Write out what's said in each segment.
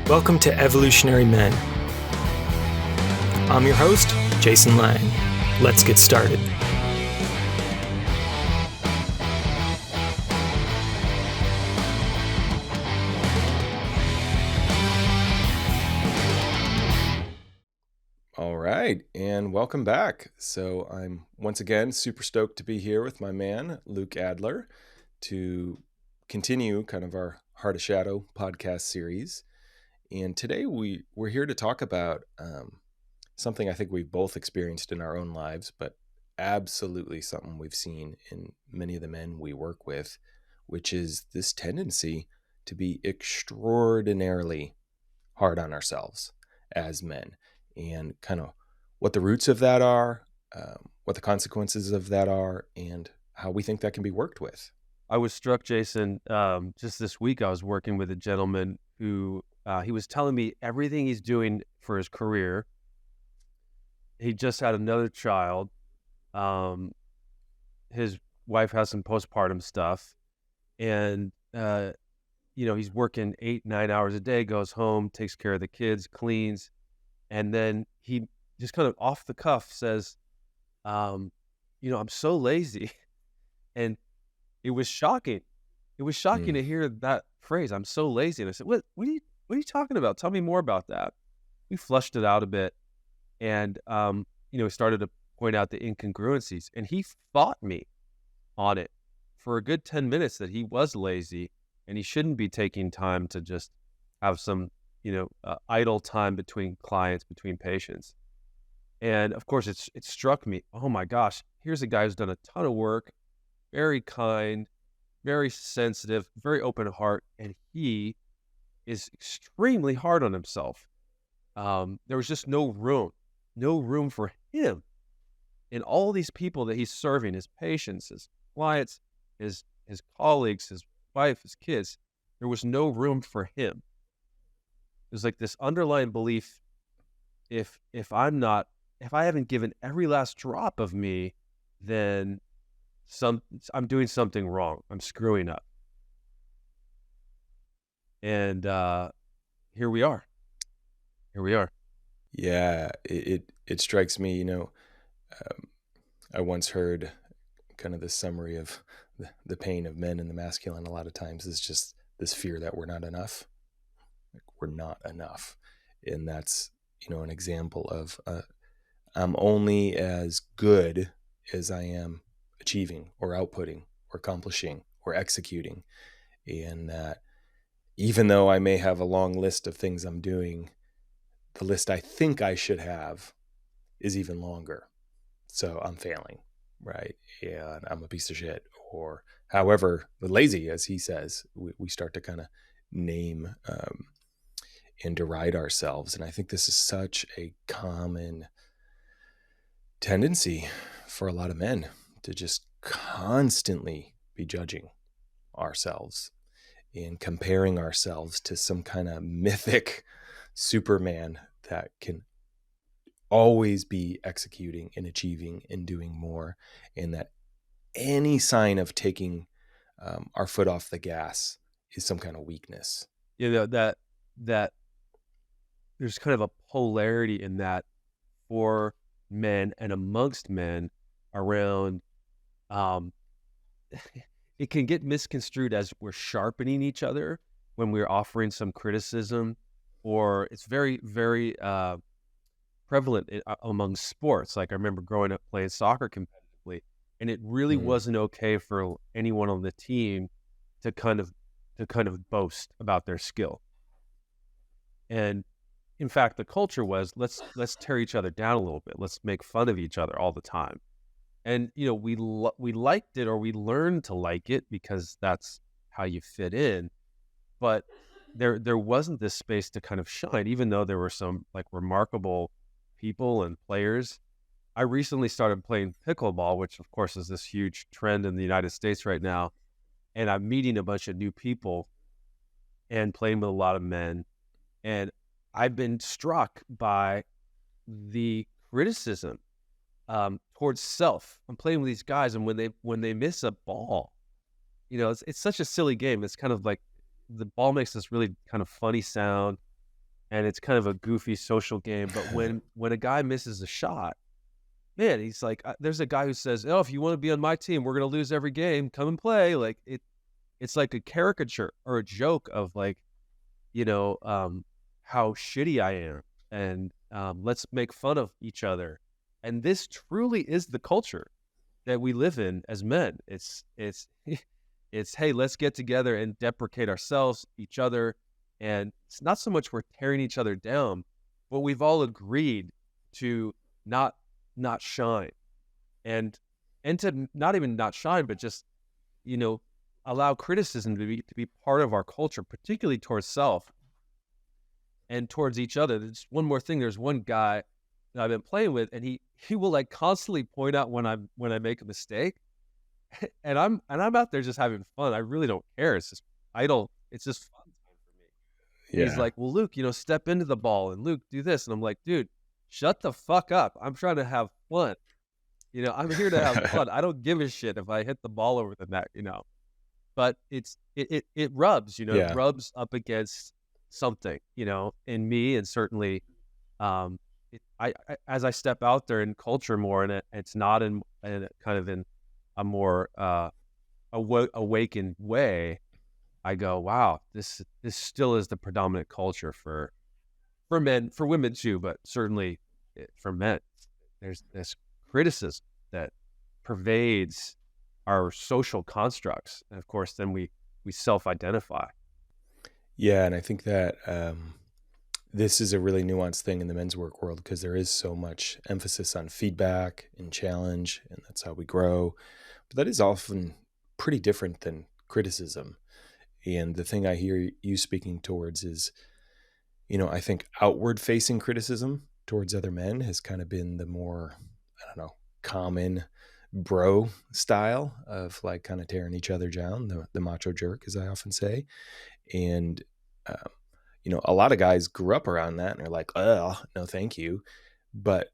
Welcome to Evolutionary Men. I'm your host, Jason Lang. Let's get started. All right, and welcome back. So I'm once again super stoked to be here with my man, Luke Adler, to continue kind of our Heart of Shadow podcast series. And today we're here to talk about something I think we've both experienced in our own lives, but absolutely something we've seen in many of the men we work with, which is this tendency to be extraordinarily hard on ourselves as men, and kind of what the roots of that are, what the consequences of that are, and how we think that can be worked with. I was struck, Jason, just this week I was working with a gentleman who he was telling me everything he's doing for his career. He just had another child. His wife has some postpartum stuff. And, he's working 8-9 hours a day, goes home, takes care of the kids, cleans. And then he just kind of off the cuff says, I'm so lazy. And it was shocking. It was shocking to hear that phrase, I'm so lazy. And I said, what are you talking about? Tell me more about that. We flushed it out a bit and, started to point out the incongruencies. And he fought me on it for a good 10 minutes that he was lazy and he shouldn't be taking time to just have some, idle time between clients, between patients. And of course, it struck me, oh my gosh, here's a guy who's done a ton of work, very kind, very sensitive, very open heart, and he is extremely hard on himself. There was just no room for him. And all these people that he's serving, his patients, his clients, his colleagues, his wife, his kids, there was no room for him. There's like this underlying belief, if I haven't given every last drop of me, then I'm doing something wrong. I'm screwing up. And here we are. Yeah, it strikes me, I once heard kind of the summary of the pain of men and the masculine a lot of times is just this fear that we're not enough. Like, we're not enough. And that's, an example of I'm only as good as I am achieving or outputting or accomplishing or executing. And that even though I may have a long list of things I'm doing, the list I think I should have is even longer. So I'm failing, right? And I'm a piece of shit. Or however, lazy, as he says, we start to kind of name and deride ourselves. And I think this is such a common tendency for a lot of men to just constantly be judging ourselves and comparing ourselves to some kind of mythic Superman that can always be executing and achieving and doing more, and that any sign of taking our foot off the gas is some kind of weakness. That there's kind of a polarity in that for men and amongst men around, it can get misconstrued as we're sharpening each other when we're offering some criticism, or it's very, very prevalent among sports. Like I remember growing up playing soccer competitively, and it really wasn't okay for anyone on the team to kind of boast about their skill. And in fact, the culture was let's tear each other down a little bit. Let's make fun of each other all the time. And we liked it, or we learned to like it because that's how you fit in. But there wasn't this space to kind of shine, even though there were some like remarkable people and players. I recently started playing pickleball, which of course is this huge trend in the United States right now. And I'm meeting a bunch of new people and playing with a lot of men. And I've been struck by the criticism towards self. I'm playing with these guys, and when they miss a ball, it's such a silly game. It's kind of like the ball makes this really kind of funny sound. and it's kind of a goofy social game. But when a guy misses a shot, man, he's like, there's a guy who says, "Oh, if you want to be on my team, we're gonna lose every game. Come and play." Like it's like a caricature or a joke of like, how shitty I am, and let's make fun of each other. And this truly is the culture that we live in as men. It's it's hey, let's get together and deprecate ourselves, each other, and it's not so much we're tearing each other down, but we've all agreed to not shine, and to not even not shine, but just allow criticism to be part of our culture, particularly towards self and towards each other. There's one more thing. There's one guy that I've been playing with, and he will like constantly point out when I make a mistake, and I'm out there just having fun. I really don't care. It's just idle. It's just fun time for me. Yeah. He's like, "Well, Luke, step into the ball, and Luke, do this," and I'm like, "Dude, shut the fuck up. I'm trying to have fun. I'm here to have fun. I don't give a shit if I hit the ball over the net, But it rubs, Yeah. it rubs up against something, in me, and certainly, I as I step out there in culture more, and it's not in kind of in a more awakened way, I go, wow, this still is the predominant culture for men, for women too, but certainly for men. There's this criticism that pervades our social constructs, and of course, then we self-identify. Yeah, and I think that this is a really nuanced thing in the men's work world, because there is so much emphasis on feedback and challenge, and that's how we grow. But that is often pretty different than criticism. And the thing I hear you speaking towards is, I think outward facing criticism towards other men has kind of been the more, I don't know, common bro style of like kind of tearing each other down, the macho jerk, as I often say. And, a lot of guys grew up around that and are like, oh, no, thank you. But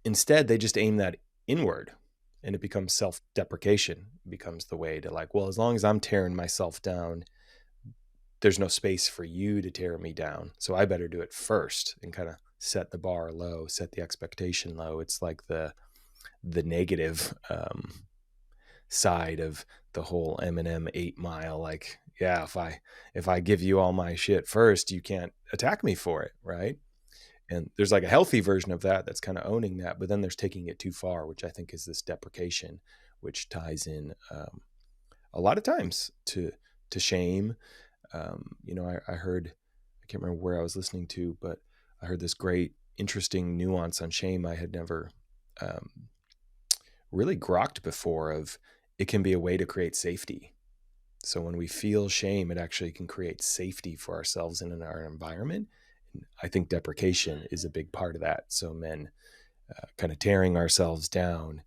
instead, they just aim that inward, and it becomes self-deprecation. It becomes the way to like, well, as long as I'm tearing myself down, there's no space for you to tear me down. So I better do it first and kind of set the bar low, set the expectation low. It's like the negative side of the whole Eminem 8 Mile. Like, yeah, if I give you all my shit first, you can't attack me for it, right? And there's like a healthy version of that that's kind of owning that, but then there's taking it too far, which I think is this deprecation, which ties in a lot of times to shame. I heard, I can't remember where I was listening to, but I heard this great, interesting nuance on shame I had never really grokked before, of it can be a way to create safety. So when we feel shame, it actually can create safety for ourselves and in our environment. And I think deprecation is a big part of that. So men kind of tearing ourselves down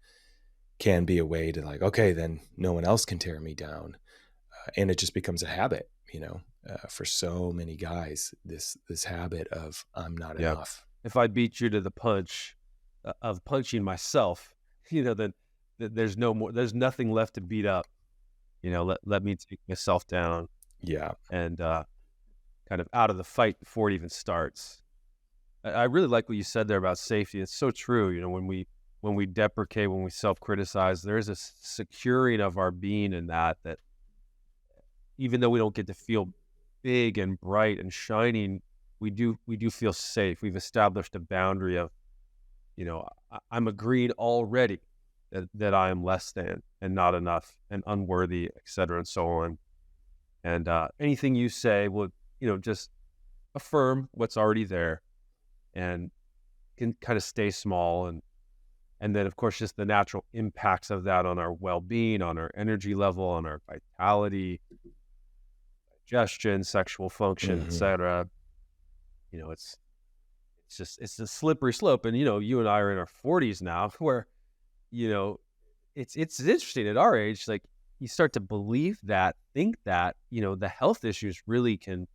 can be a way to like, okay, then no one else can tear me down. And it just becomes a habit, for so many guys, this habit of I'm not enough. If I beat you to the punch of punching myself, then there's nothing left to beat up. Let me take myself down. Yeah. And kind of out of the fight before it even starts. I really like what you said there about safety. It's so true. When we deprecate, when we self-criticize, there is a securing of our being in that even though we don't get to feel big and bright and shining, we do feel safe. We've established a boundary of, I'm agreed already that I am less than and not enough and unworthy, et cetera, and so on. And anything you say will, just affirm what's already there, and can kind of stay small. And then, of course, just the natural impacts of that on our well-being, on our energy level, on our vitality, digestion, sexual function, et cetera. It's a slippery slope. And, you and I are in our 40s now, where, it's interesting at our age, like you start to believe that, think that, the health issues really can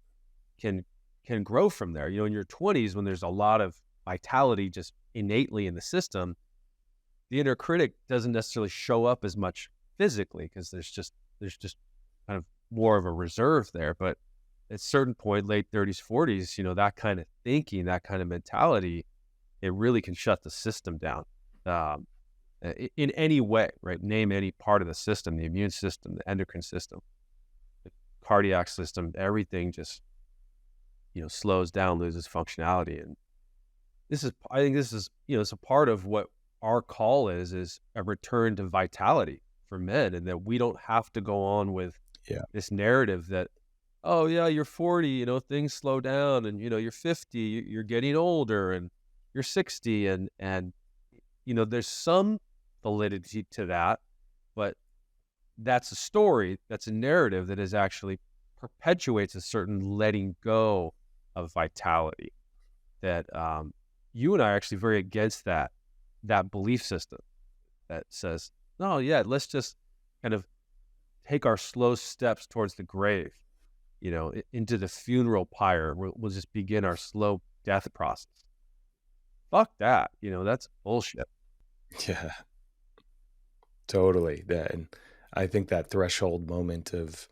grow from there. In your 20s, when there's a lot of vitality just innately in the system, the inner critic doesn't necessarily show up as much physically, because there's just kind of more of a reserve there. But at a certain point, late 30s, 40s, that kind of thinking, that kind of mentality, it really can shut the system down. Um, in any way, right? Name any part of the system, the immune system, the endocrine system, the cardiac system, everything just, slows down, loses functionality. And I think this is, it's a part of what our call is a return to vitality for men, and that we don't have to go on with Yeah. this narrative that, oh yeah, you're 40, things slow down, and, you're 50, you're getting older, and you're 60, and there's some validity to that, but that's a story, that's a narrative that is actually perpetuates a certain letting go of vitality that you and I are actually very against that belief system that says, no, yeah, let's just kind of take our slow steps towards the grave, into the funeral pyre. We'll just begin our slow death process. Fuck that. That's bullshit. Yeah, totally. That, and I think that threshold moment of,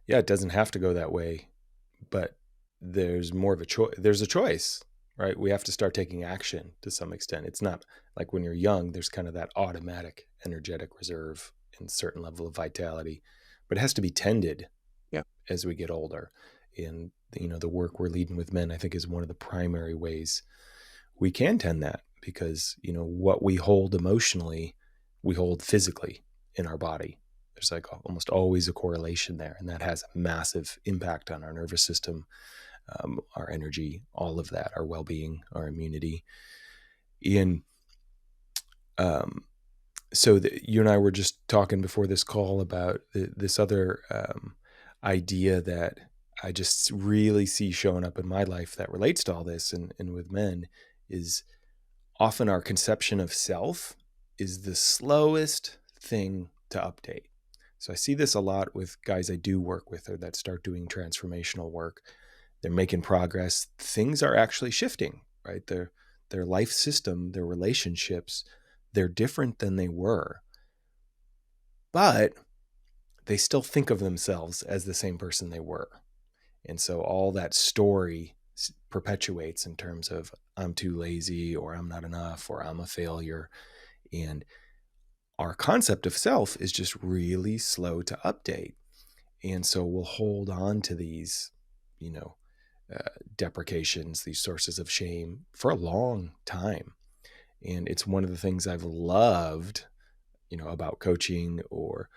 yeah, it doesn't have to go that way, but there's more of a choice. There's a choice, right? We have to start taking action to some extent. It's not like when you're young, there's kind of that automatic energetic reserve and certain level of vitality, but it has to be tended. Yeah. As we get older. And, the work we're leading with men, I think, is one of the primary ways we can tend that, because, what we hold emotionally, we hold physically in our body. There's like almost always a correlation there. And that has a massive impact on our nervous system, our energy, all of that, our well-being, our immunity. So you and I were just talking before this call about this other idea that I just really see showing up in my life that relates to all this and with men, is often our conception of self is the slowest thing to update. So I see this a lot with guys I do work with, or that start doing transformational work. They're making progress. Things are actually shifting, right? Their life system, their relationships, they're different than they were. But they still think of themselves as the same person they were. And so all that story perpetuates in terms of, I'm too lazy, or I'm not enough, or I'm a failure. And our concept of self is just really slow to update. And so we'll hold on to these, deprecations, these sources of shame for a long time. And it's one of the things I've loved, about coaching or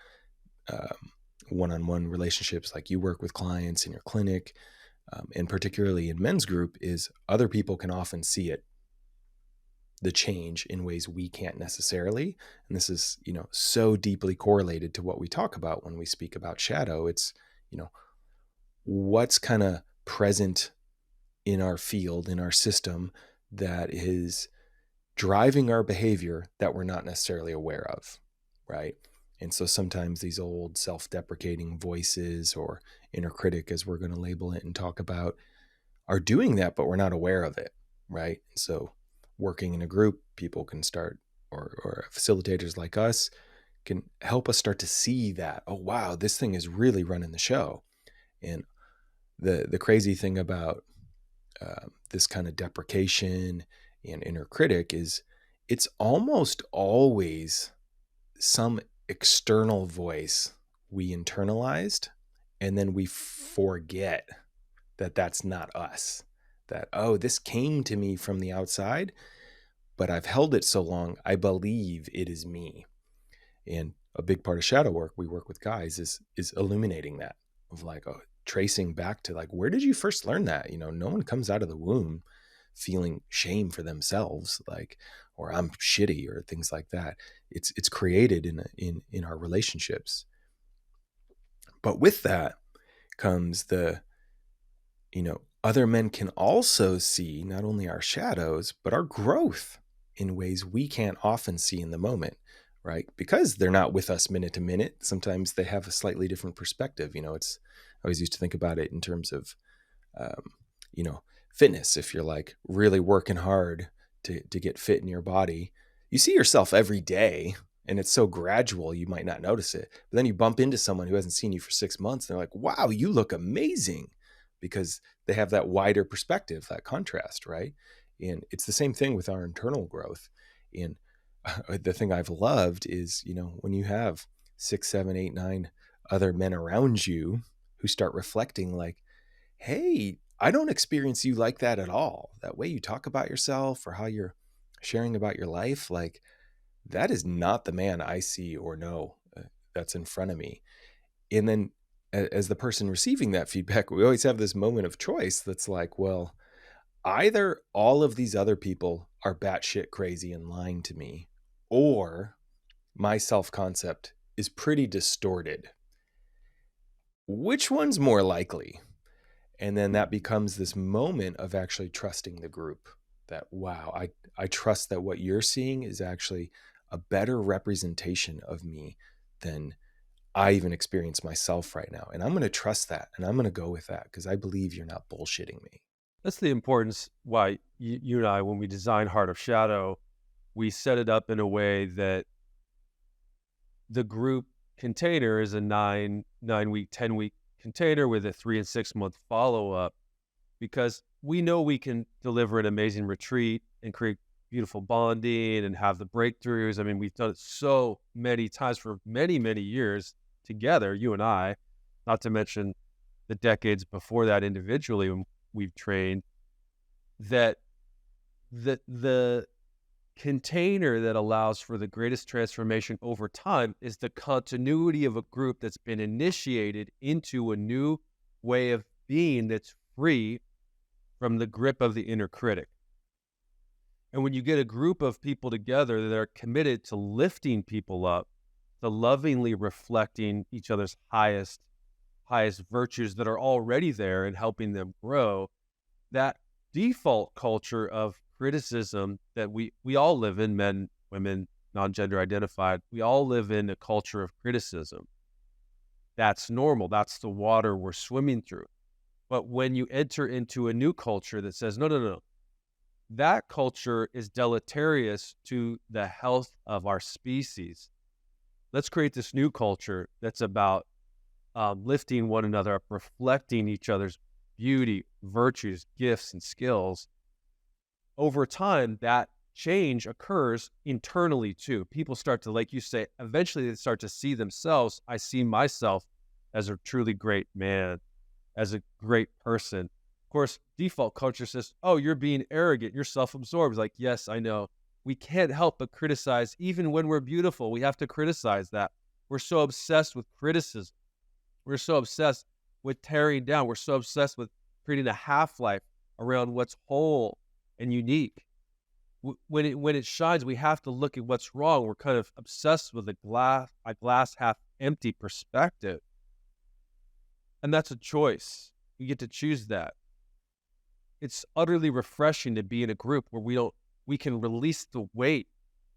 one-on-one relationships, like you work with clients in your clinic, and particularly in men's group, is other people can often see it, the change, in ways we can't necessarily. And this is, so deeply correlated to what we talk about when we speak about shadow. It's, what's kind of present in our field, in our system, that is driving our behavior that we're not necessarily aware of, right? And so sometimes these old self-deprecating voices, or inner critic, as we're going to label it and talk about, are doing that, but we're not aware of it, right? So working in a group, people can start, or facilitators like us can help us start to see that, oh, wow, this thing is really running the show. And the crazy thing about this kind of deprecation and inner critic is, it's almost always some external voice we internalized, and then we forget that that's not us. That, oh, this came to me from the outside, but I've held it so long, I believe it is me. And a big part of shadow work, we work with guys, is illuminating that, of like, oh, tracing back to like, where did you first learn that? No one comes out of the womb feeling shame for themselves, like, or I'm shitty, or things like that. It's created in our relationships. But with that comes the, other men can also see not only our shadows, but our growth in ways we can't often see in the moment, right? Because they're not with us minute to minute. Sometimes they have a slightly different perspective. It's, I always used to think about it in terms of, fitness. If you're like really working hard to get fit in your body, you see yourself every day, and it's so gradual, you might not notice it. But then you bump into someone who hasn't seen you for 6 months, and they're like, wow, you look amazing. because they have that wider perspective, that contrast, right? And it's the same thing with our internal growth. And the thing I've loved is, when you have 6, 7, 8, 9 other men around you who start reflecting like, hey, I don't experience you like that at all. That way you talk about yourself or how you're sharing about your life, like that is not the man I see or know that's in front of me. And then as the person receiving that feedback, we always have this moment of choice that's like, well, either all of these other people are batshit crazy and lying to me, or my self-concept is pretty distorted. Which one's more likely? And then that becomes this moment of actually trusting the group that, wow, I trust that what you're seeing is actually a better representation of me than I even experience myself right now. And I'm going to trust that. And I'm going to go with that because I believe you're not bullshitting me. That's the importance why you and I, when we design Heart of Shadow, we set it up in a way that the group container is a 9-week, 10-week container with a 3 and 6 month follow-up, because we know we can deliver an amazing retreat and create beautiful bonding and have the breakthroughs. I mean, we've done it so many times for many, many years together, you and I, not to mention the decades before that individually when we've trained, that the container that allows for the greatest transformation over time is the continuity of a group that's been initiated into a new way of being that's free from the grip of the inner critic. And when you get a group of people together that are committed to lifting people up, to lovingly reflecting each other's highest virtues that are already there and helping them grow, that default culture of criticism that we all live in, men, women, non-gender identified, we all live in a culture of criticism. That's normal. That's the water we're swimming through. But when you enter into a new culture that says, no, that culture is deleterious to the health of our species. Let's create this new culture that's about lifting one another up, reflecting each other's beauty, virtues, gifts, and skills. Over time, that change occurs internally too. People start to, like you say, eventually they start to see themselves. I see myself as a truly great man, as a great person. Of course, default culture says, oh, you're being arrogant, you're self-absorbed. It's like, yes, I know. We can't help but criticize. Even when we're beautiful, we have to criticize that. We're so obsessed with criticism. We're so obsessed with tearing down. We're so obsessed with creating a half-life around what's whole and unique. When it shines, we have to look at what's wrong. We're kind of obsessed with a glass half empty perspective. And that's a choice. We get to choose that. It's utterly refreshing to be in a group where we can release the weight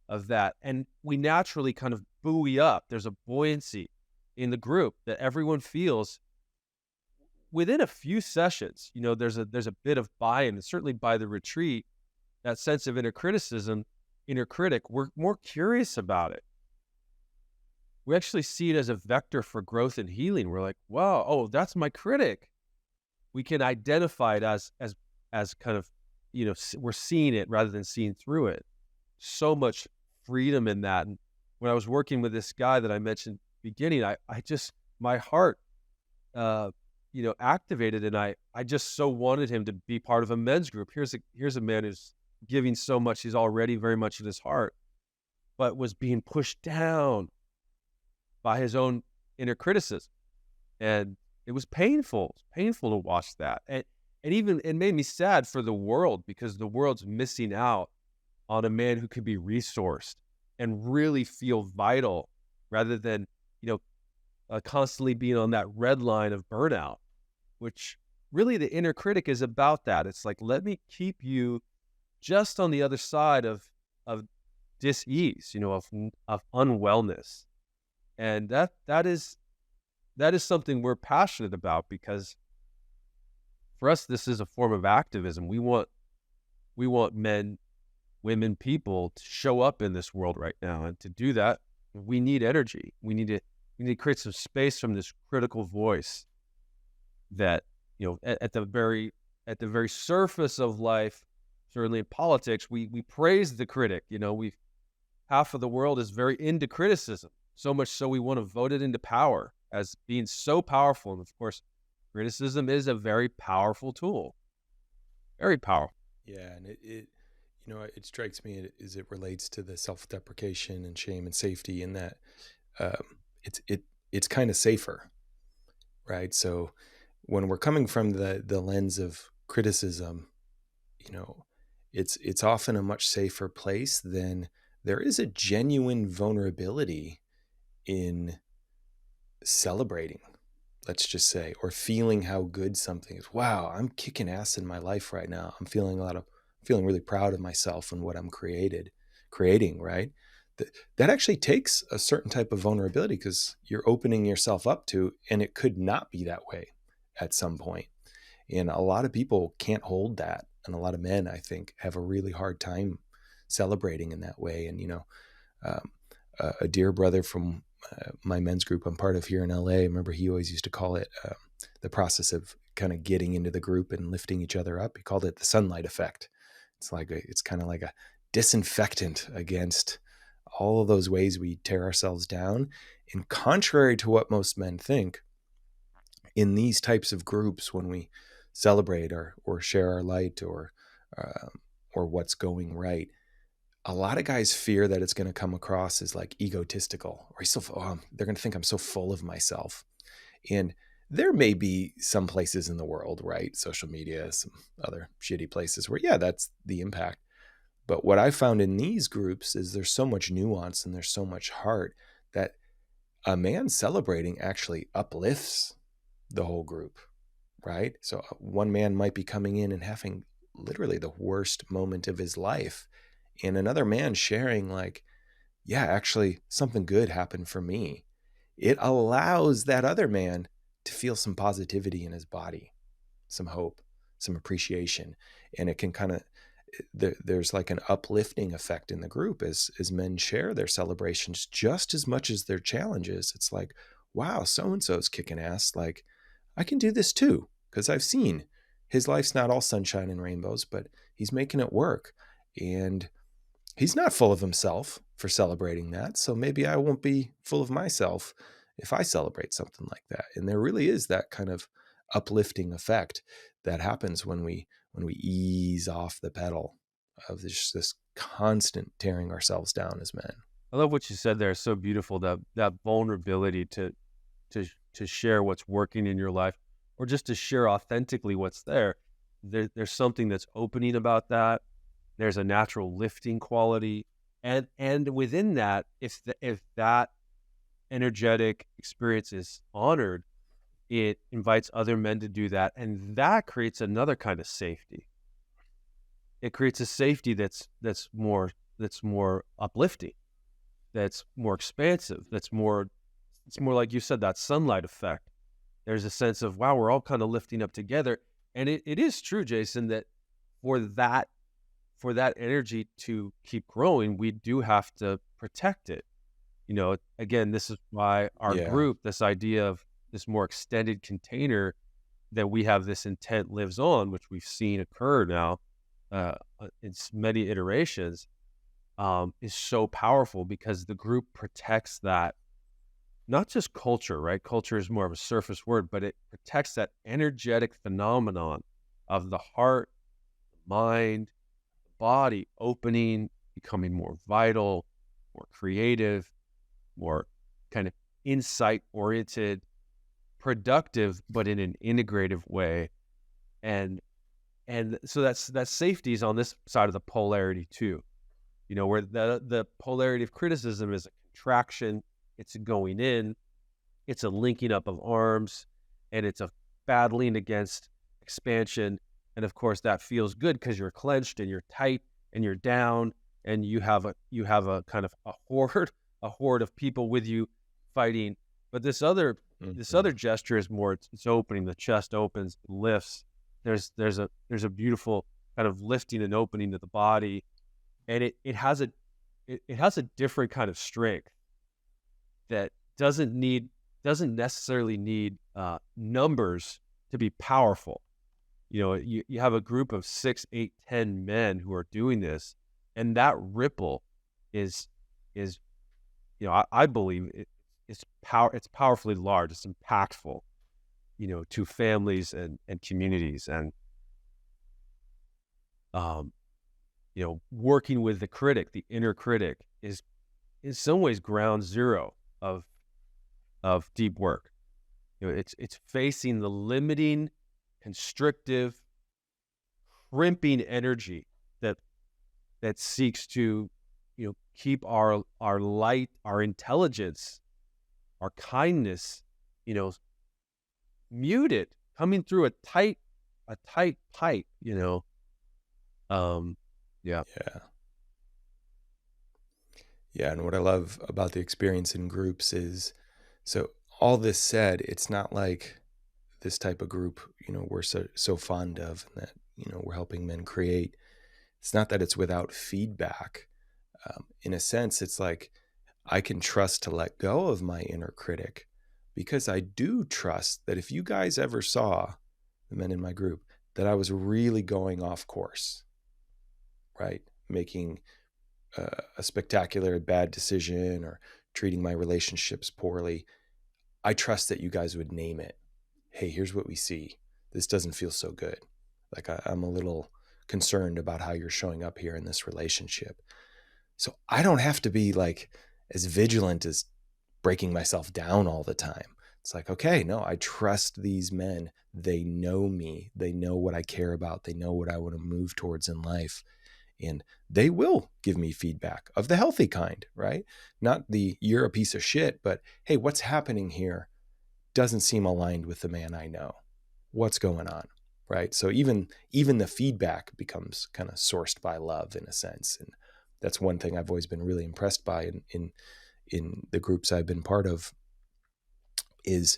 of that. And we naturally kind of buoy up. There's a buoyancy in the group that everyone feels within a few sessions. There's a bit of buy-in, and certainly by the retreat, that sense of inner critic, we're more curious about it. We actually see it as a vector for growth and healing. We're like, wow, oh, that's my critic. We can identify it as kind of, we're seeing it rather than seeing through it. So much freedom in that. And when I was working with this guy that I mentioned at the beginning, my heart, activated, and I just so wanted him to be part of a men's group. Here's a man who's giving so much. He's already very much in his heart, but was being pushed down by his own inner criticism. And it was painful. It's painful to watch that. And even it made me sad for the world, because the world's missing out on a man who could be resourced and really feel vital, rather than, constantly being on that red line of burnout, which really the inner critic is about that. It's like, let me keep you just on the other side of dis-ease, of unwellness. And that is something we're passionate about, because for us, this is a form of activism. We want men, women, people to show up in this world right now. And to do that, we need energy. We need to create some space from this critical voice that, at the very surface of life, certainly in politics, we praise the critic. Half of the world is very into criticism, so much so we want to vote it into power as being so powerful. And of course, criticism is a very powerful tool, very powerful. Yeah, and it strikes me as it relates to the self-deprecation and shame and safety in that it's kind of safer, right? So when we're coming from the lens of criticism, it's often a much safer place than there is a genuine vulnerability in celebrating, let's just say, or feeling how good something is. Wow, I'm kicking ass in my life right now. I'm feeling really proud of myself and what I'm creating, right? That actually takes a certain type of vulnerability because you're opening yourself up to, and it could not be that way at some point. And a lot of people can't hold that. And a lot of men, I think, have a really hard time celebrating in that way. And, a dear brother from my men's group I'm part of here in LA, I remember he always used to call it the process of kind of getting into the group and lifting each other up. He called it the sunlight effect. It's kind of like a disinfectant against all of those ways we tear ourselves down. And contrary to what most men think, in these types of groups, when we celebrate or share our light or what's going right, a lot of guys fear that it's going to come across as like egotistical, or they're going to think I'm so full of myself. And there may be some places in the world, right? Social media, some other shitty places where, yeah, that's the impact. But what I found in these groups is there's so much nuance and there's so much heart that a man celebrating actually uplifts the whole group, right? So one man might be coming in and having literally the worst moment of his life, and another man sharing like, yeah, actually something good happened for me. It allows that other man to feel some positivity in his body, some hope, some appreciation. And it can kind of, there's like an uplifting effect in the group as men share their celebrations just as much as their challenges. It's like, wow, so-and-so's kicking ass. Like, I can do this too, because I've seen his life's not all sunshine and rainbows, but he's making it work. And he's not full of himself for celebrating that. So maybe I won't be full of myself if I celebrate something like that. And there really is that kind of uplifting effect that happens when we ease off the pedal of this constant tearing ourselves down as men. I love what you said there. It's so beautiful, that vulnerability to share what's working in your life, or just to share authentically what's there. There's something that's opening about that. There's a natural lifting quality, and within that, if that energetic experience is honored, it invites other men to do that, and that creates another kind of safety. It creates a safety that's more uplifting, that's more expansive, it's more like you said, that sunlight effect. There's a sense of, wow, we're all kind of lifting up together. And it is true, Jason, that for that energy to keep growing, we do have to protect it. Again, this is why our group, this idea of this more extended container that we have, this intent lives on, which we've seen occur now in many iterations, is so powerful, because the group protects that. Not just culture, right? Culture is more of a surface word, but it protects that energetic phenomenon of the heart, mind, body opening, becoming more vital, more creative, more kind of insight-oriented, productive, but in an integrative way. And so that safety is on this side of the polarity too. Where the polarity of criticism is a contraction, it's a going in, it's a linking up of arms, and it's a battling against expansion. And of course that feels good because you're clenched and you're tight and you're down, and you have a kind of a horde of people with you fighting. But this other gesture is more, it's opening, the chest opens, lifts. There's a beautiful kind of lifting and opening of the body, and it has a different kind of strength that doesn't necessarily need numbers to be powerful. You have a group of 6, 8, 10 men who are doing this, and that ripple is I believe it's powerfully large. It's impactful, to families and communities, and working with the critic, the inner critic, is in some ways ground zero of deep work. It's facing the limiting, constrictive, crimping energy that seeks to keep our light, our intelligence, our kindness, muted, coming through a tight pipe. Yeah. Yeah. And what I love about the experience in groups is, so all this said, it's not like this type of group, we're so fond of, and that, we're helping men create. It's not that it's without feedback. In a sense, it's like I can trust to let go of my inner critic, because I do trust that if you guys ever saw, the men in my group, that I was really going off course, right? Making a spectacular bad decision or treating my relationships poorly, I trust that you guys would name it. Hey, here's what we see. This doesn't feel so good. Like I'm a little concerned about how you're showing up here in this relationship. So I don't have to be like as vigilant as breaking myself down all the time. It's like, okay, no, I trust these men. They know me. They know what I care about. They know what I want to move towards in life. And they will give me feedback of the healthy kind, right? Not the you're a piece of shit, but hey, what's happening here doesn't seem aligned with the man I know. What's going on, right? So even the feedback becomes kind of sourced by love in a sense. And that's one thing I've always been really impressed by in the groups I've been part of, is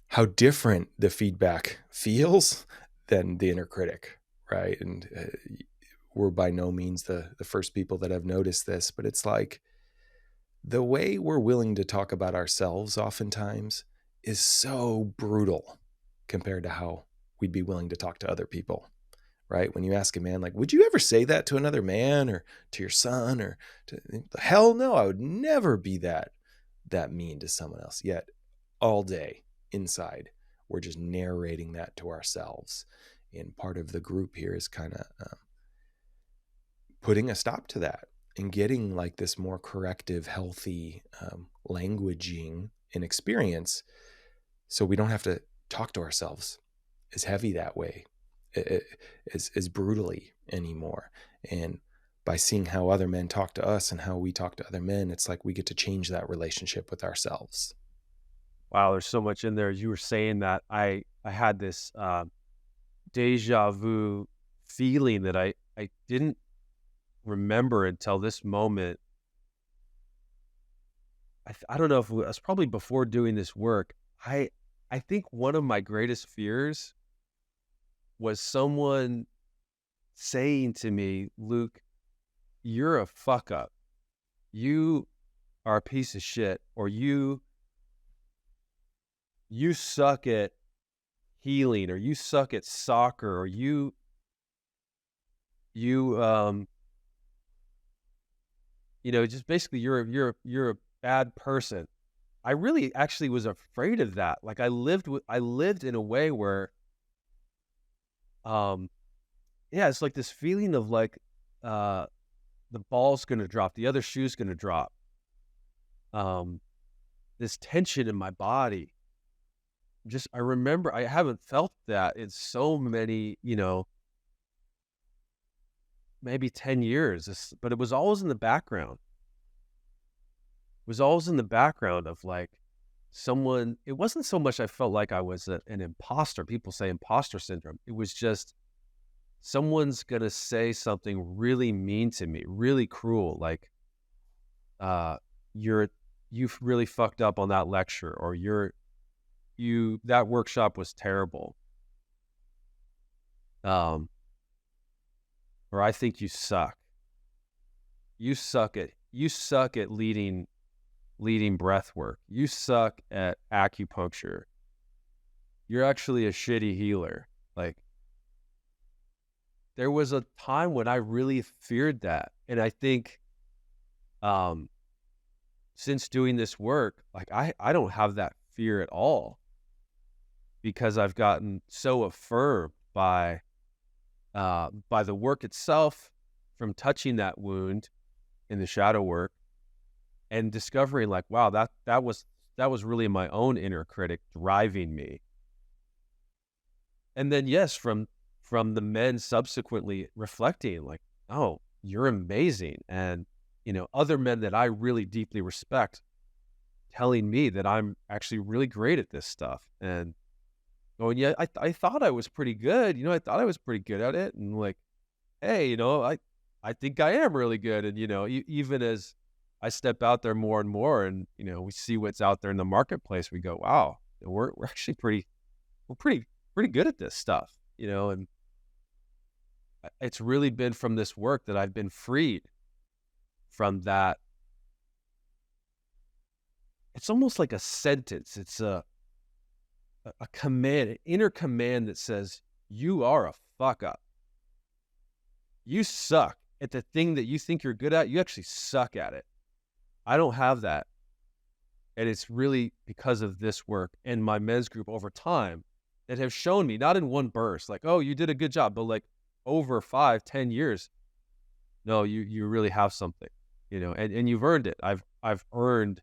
how different the feedback feels than the inner critic, right? And we're by no means the first people that have noticed this, but it's like the way we're willing to talk about ourselves oftentimes is so brutal compared to how we'd be willing to talk to other people, right? When you ask a man, like, would you ever say that to another man or to your son or hell no, I would never be that mean to someone else. Yet all day inside, we're just narrating that to ourselves. And part of the group here is kind of putting a stop to that and getting like this more corrective, healthy languaging and experience, so we don't have to talk to ourselves as heavy that way, as brutally anymore. And by seeing how other men talk to us and how we talk to other men, it's like we get to change that relationship with ourselves. Wow, there's so much in there. As you were saying that, I had this deja vu feeling that I didn't remember until this moment. I don't know if it was probably before doing this work. I think one of my greatest fears was someone saying to me, Luke, you're a fuck up. You are a piece of shit, or you suck at healing, or you suck at soccer, or you just basically you're a bad person. I really actually was afraid of that. Like I lived in a way where it's like this feeling of like the ball's going to drop, the other shoe's going to drop. This tension in my body. I remember I haven't felt that in so many, maybe 10 years, but it was always in the background. It was always in the background of like someone. It wasn't so much I felt like I was an imposter. People say imposter syndrome. It was just someone's going to say something really mean to me, really cruel. Like, you've really fucked up on that lecture, or that workshop was terrible. Or I think you suck. You suck at leading breath work. You suck at acupuncture. you're actually a shitty healer. Like, there was a time when I really feared that. And I think, um, since doing this work, like I don't have that fear at all because I've gotten so affirmed by the work itself, from touching that wound in the shadow work and discovering like, wow, that was really my own inner critic driving me. And then yes, from the men subsequently reflecting like, oh, you're amazing. And, other men that I really deeply respect telling me that I'm actually really great at this stuff. And going, yeah, I thought I was pretty good. I thought I was pretty good at it. And like, hey, I think I am really good. And, even as I step out there more and more and, we see what's out there in the marketplace, we go, wow, we're actually pretty good at this stuff, and it's really been from this work that I've been freed from that. It's almost like a sentence. It's a command, an inner command that says, you are a fuck up. You suck at the thing that you think you're good at. You actually suck at it. I don't have that. And it's really because of this work and my men's group over time that have shown me, not in one burst, like, oh, you did a good job, but like over 5-10 years, no, you really have something, and you've earned it. I've earned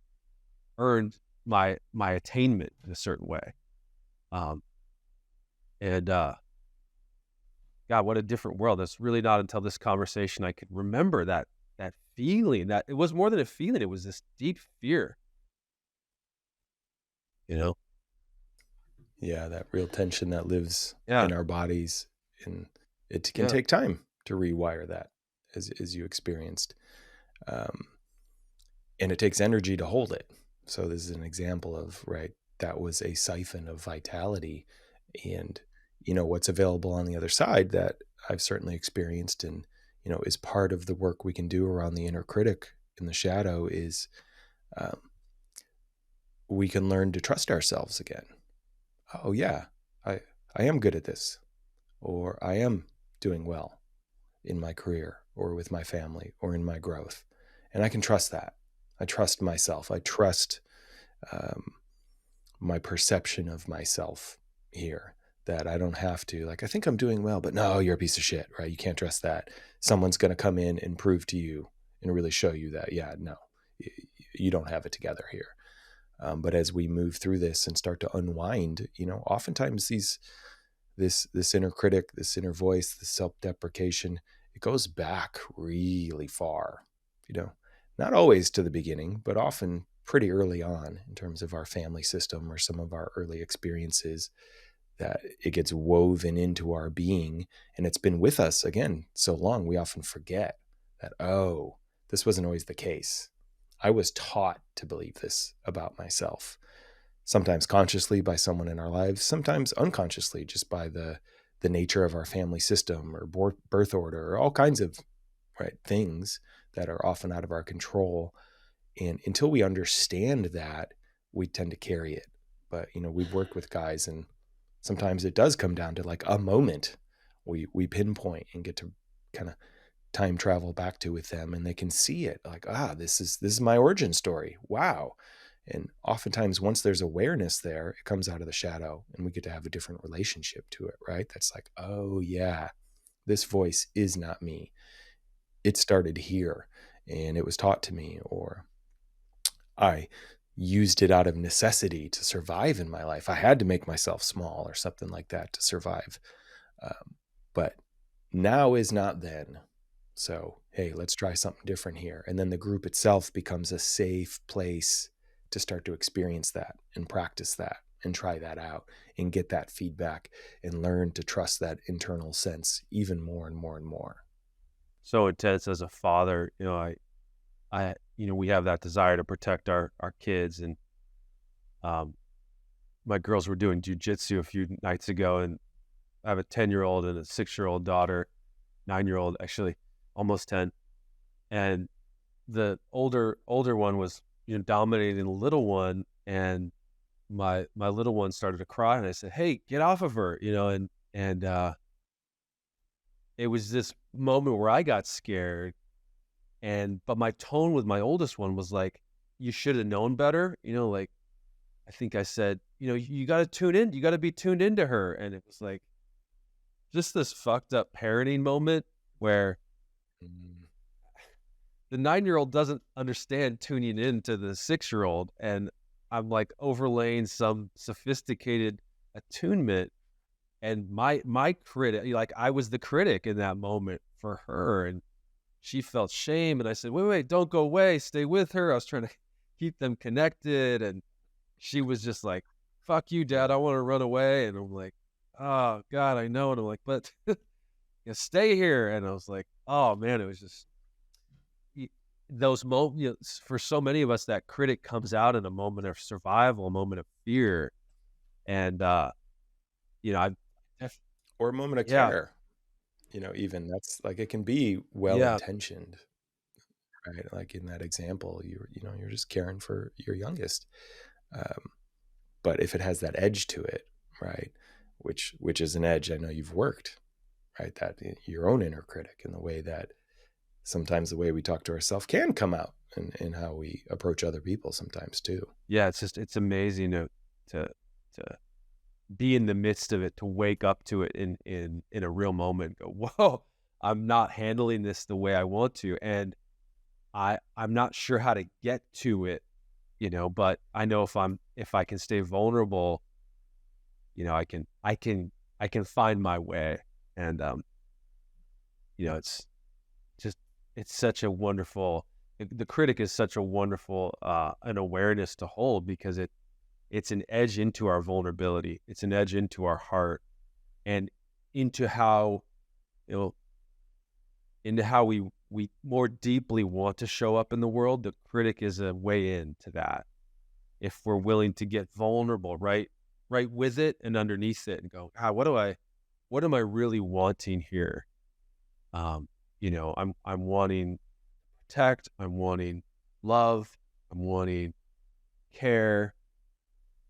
my attainment in a certain way. And God, what a different world. It's really not until this conversation I could remember that feeling, that it was more than a feeling. It was this deep fear, Yeah, that real tension that lives Yeah. in our bodies, and it can Yeah. take time to rewire that, as you experienced, and it takes energy to hold it. So this is an example of, right, that was a siphon of vitality, and what's available on the other side that I've certainly experienced, and is part of the work we can do around the inner critic in the shadow, is we can learn to trust ourselves again. Oh yeah, I am good at this, or I am doing well in my career or with my family or in my growth, and I can trust that. I trust myself. I trust my perception of myself here, that I don't have to, like, I think I'm doing well, but no, you're a piece of shit, right? You can't trust that. Someone's going to come in and prove to you and really show you that, yeah, no, you don't have it together here. But as we move through this and start to unwind, oftentimes this inner critic, this inner voice, this self-deprecation, it goes back really far, not always to the beginning, but often pretty early on in terms of our family system or some of our early experiences, that it gets woven into our being, and it's been with us again so long we often forget that, oh, this wasn't always the case. I was taught to believe this about myself, sometimes consciously by someone in our lives, sometimes unconsciously just by the nature of our family system or birth order or all kinds of things that are often out of our control. And until we understand that, we tend to carry it. But, we've worked with guys, and sometimes it does come down to like a moment we pinpoint and get to kind of time travel back to with them, and they can see it like, this is my origin story. Wow. And oftentimes once there's awareness there, it comes out of the shadow and we get to have a different relationship to it, right? That's like, oh yeah, this voice is not me. It started here and it was taught to me, or I used it out of necessity to survive in my life. I had to make myself small or something like that to survive. But now is not then. So, hey, let's try something different here. And then the group itself becomes a safe place to start to experience that and practice that and try that out and get that feedback and learn to trust that internal sense even more and more and more. So intense as a father, I we have that desire to protect our kids, and my girls were doing jujitsu a few nights ago, and I have a 10-year-old and a 6-year-old daughter, 9-year-old actually, almost 10, and the older one was dominating the little one, and my little one started to cry, and I said, "Hey, get off of her," and it was this moment where I got scared, but my tone with my oldest one was like, "You should have known better," like I think I said, "You got to tune in, you got to be tuned into her," and it was like just this fucked up parenting moment where Mm. the 9-year-old doesn't understand tuning in to the 6-year-old, and I'm like overlaying some sophisticated attunement, and my critic, like I was the critic in that moment for her, and she felt shame, and I said, wait, don't go away, stay with her. I was trying to keep them connected, and she was just like, fuck you, Dad, I want to run away. And I'm like, oh God, I know. And I'm like, but stay here. And I was like, oh man, it was just those moments, for so many of us, that critic comes out in a moment of survival, a moment of fear. And, I, Or a moment of yeah, care, even that's like, it can be well yeah, intentioned, right? Like in that example, you're just caring for your youngest. Um, but if it has that edge to it, right, which is an edge I know you've worked, right, that your own inner critic, and the way that sometimes the way we talk to ourselves can come out in how we approach other people sometimes too. yeah. It's amazing to be in the midst of it, to wake up to it in a real moment, go, whoa, I'm not handling this the way I want to. And I'm not sure how to get to it, but I know if I can stay vulnerable, I can find my way. And, it's just, it's such a wonderful, the critic is such a wonderful, an awareness to hold, because it's an edge into our vulnerability. It's an edge into our heart, and into how, you know, we more deeply want to show up in the world. The critic is a way into that, if we're willing to get vulnerable, right with it and underneath it, and go, what am I really wanting here? I'm wanting protect, I'm wanting love, I'm wanting care.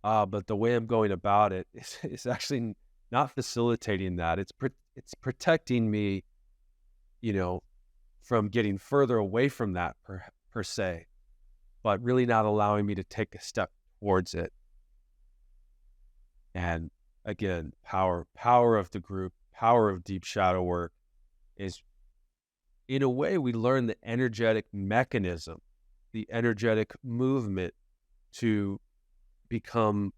But the way I'm going about it is actually not facilitating that. It's protecting me, you know, from getting further away from that per se, but really not allowing me to take a step towards it. And again, power of the group, power of deep shadow work is, in a way, we learn the energetic mechanism, the energetic movement to become,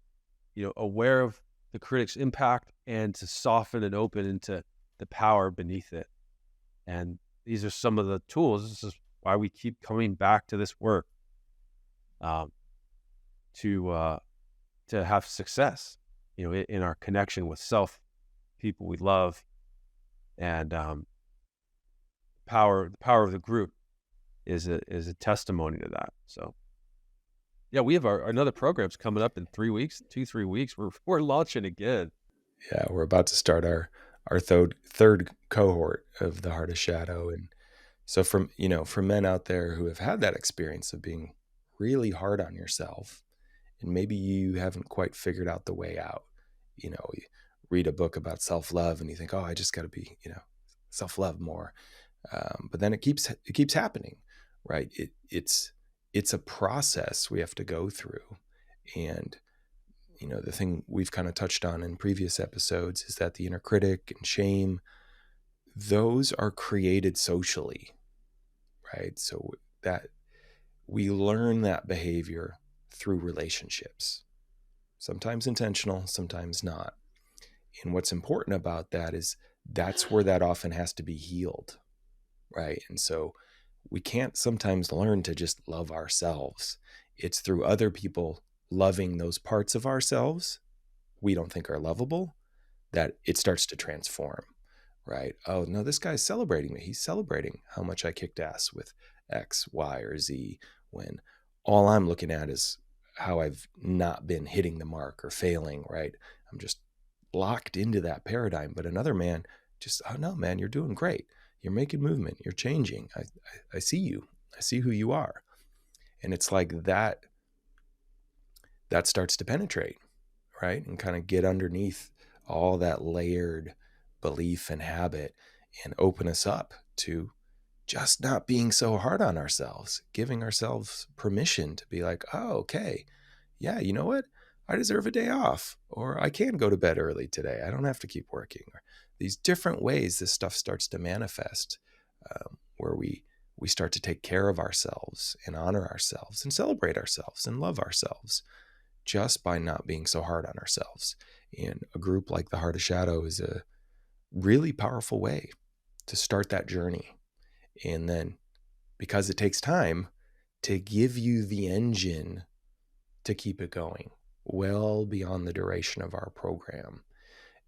aware of the critic's impact, and to soften and open into the power beneath it. And these are some of the tools. This is why we keep coming back to this work, um, to have success, in our connection with self, people we love, and the power of the group is a testimony to that. So yeah, we have another program's coming up in 3 weeks, 3 weeks. We're launching again. Yeah, we're about to start our third cohort of the Heart of Shadow. And so for men out there who have had that experience of being really hard on yourself, and maybe you haven't quite figured out the way out, you read a book about self-love and you think, oh, I just got to be, self-love more. But then it keeps happening, right? It's a process we have to go through. And the thing we've kind of touched on in previous episodes is that the inner critic and shame, those are created socially, right? So that we learn that behavior through relationships, sometimes intentional, sometimes not. And what's important about that is that's where that often has to be healed, right? And so we can't sometimes learn to just love ourselves. It's through other people loving those parts of ourselves we don't think are lovable that it starts to transform, right? Oh, no, this guy's celebrating me. He's celebrating how much I kicked ass with X, Y, or Z, when all I'm looking at is how I've not been hitting the mark or failing, right? I'm just locked into that paradigm. But another man just, oh no, man, you're doing great. You're making movement. You're changing. I see you. I see who you are. And it's like that that starts to penetrate, right? And kind of get underneath all that layered belief and habit and open us up to just not being so hard on ourselves, giving ourselves permission to be like, oh, okay, yeah, you know what? I deserve a day off, or I can go to bed early today. I don't have to keep working. Or these different ways this stuff starts to manifest, where we start to take care of ourselves and honor ourselves and celebrate ourselves and love ourselves just by not being so hard on ourselves. And a group like the Heart of Shadow is a really powerful way to start that journey. And then, because it takes time, to give you the engine to keep it going well beyond the duration of our program.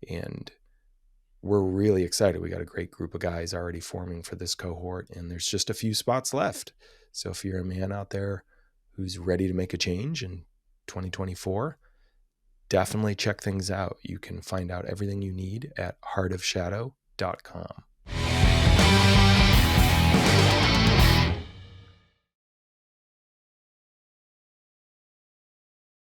And we're really excited. We got a great group of guys already forming for this cohort, and there's just a few spots left. So if you're a man out there who's ready to make a change in 2024, definitely check things out. You can find out everything you need at heartofshadow.com.